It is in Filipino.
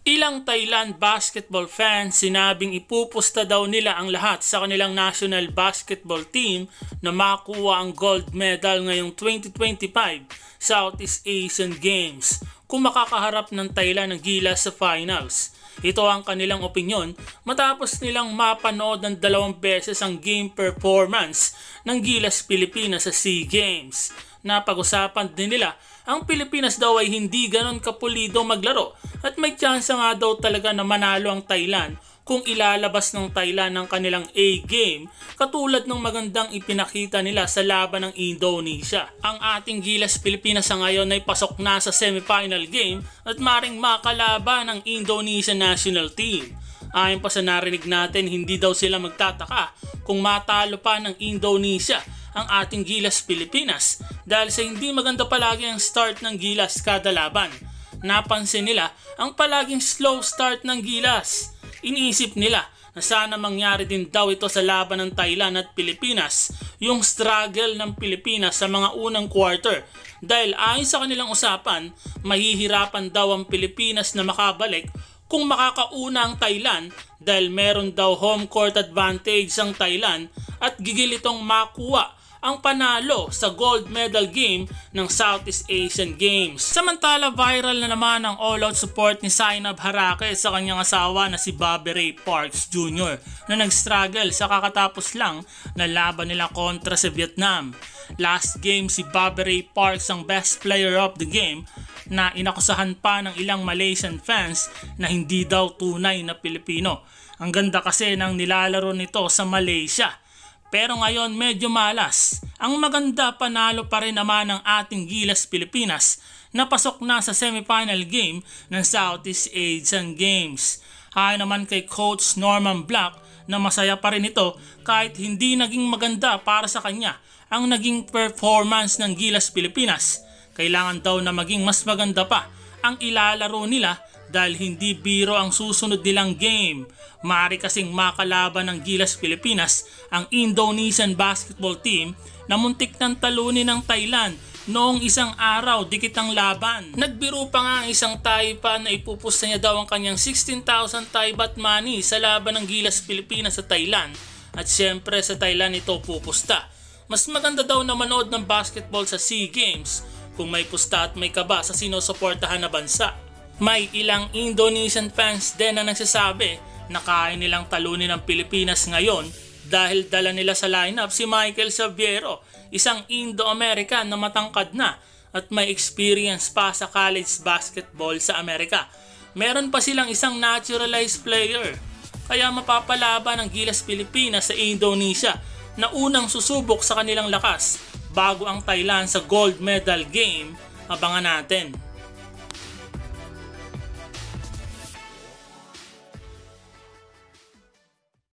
Ilang Thailand basketball fans sinabing ipupusta daw nila ang lahat sa kanilang national basketball team na makuha ang gold medal ngayong 2025 Southeast Asian Games kung makakaharap ng Thailand ng Gilas sa finals. Ito ang kanilang opinyon matapos nilang mapanood ng 2 beses ang game performance ng Gilas Pilipinas sa SEA Games. Napag-usapan din nila ang Pilipinas daw ay hindi ganon kapulido maglaro at may tsansa nga daw talaga na manalo ang Thailand kung ilalabas ng Thailand ng kanilang A-game katulad ng magandang ipinakita nila sa laban ng Indonesia. Ang ating Gilas Pilipinas sa ngayon ay pasok na sa semifinal game at maring makalaban ng Indonesian national team. Ayon pa sa narinig natin, hindi daw sila magtataka kung matalo pa ng Indonesia ang ating Gilas Pilipinas dahil sa hindi maganda palagi ang start ng Gilas kada laban. Napansin nila ang palaging slow start ng Gilas. Iniisip nila na sana mangyari din daw ito sa laban ng Thailand at Pilipinas, yung struggle ng Pilipinas sa mga unang quarter. Dahil ayon sa kanilang usapan, mahihirapan daw ang Pilipinas na makabalik kung makakauna ang Thailand dahil meron daw home court advantage ang Thailand at gigil itong makuha ang panalo sa gold medal game ng Southeast Asian Games. Samantala, viral na naman ang all-out support ni Sainab Harake sa kanyang asawa na si Bobby Ray Parks Jr. na nag-struggle sa kakatapos lang na laban nila kontra sa Vietnam. Last game, si Bobby Ray Parks ang best player of the game na inakusahan pa ng ilang Malaysian fans na hindi daw tunay na Pilipino. Ang ganda kasi ng nilalaro nito sa Malaysia. Pero ngayon medyo malas. Ang maganda, panalo pa rin naman ng ating Gilas Pilipinas na pasok na sa semifinal game ng Southeast Asian Games. Ayon naman kay Coach Norman Black na masaya pa rin ito kahit hindi naging maganda para sa kanya ang naging performance ng Gilas Pilipinas. Kailangan daw na maging mas maganda pa ang ilalaro nila dahil hindi biro ang susunod nilang game. Maaari kasing makalaban ng Gilas Pilipinas ang Indonesian basketball team na muntik ng talunin ng Thailand noong isang araw, dikit ang laban. Nagbiro pa nga ang isang Thai fan na ipupusta niya daw ang kanyang 16,000 Thai baht money sa laban ng Gilas Pilipinas sa Thailand. At syempre sa Thailand ito pupusta. Mas maganda daw na manood ng basketball sa SEA Games kung may pusta at may kaba sa sinusuportahan na bansa. May ilang Indonesian fans din na nagsasabi na kaya nilang talunin ang Pilipinas ngayon dahil dala nila sa lineup si Michael Xaviero, isang Indo-American na matangkad na at may experience pa sa college basketball sa Amerika. Meron pa silang isang naturalized player, kaya mapapalaban ang Gilas Pilipinas sa Indonesia na unang susubok sa kanilang lakas bago ang Thailand sa gold medal game. Abangan natin.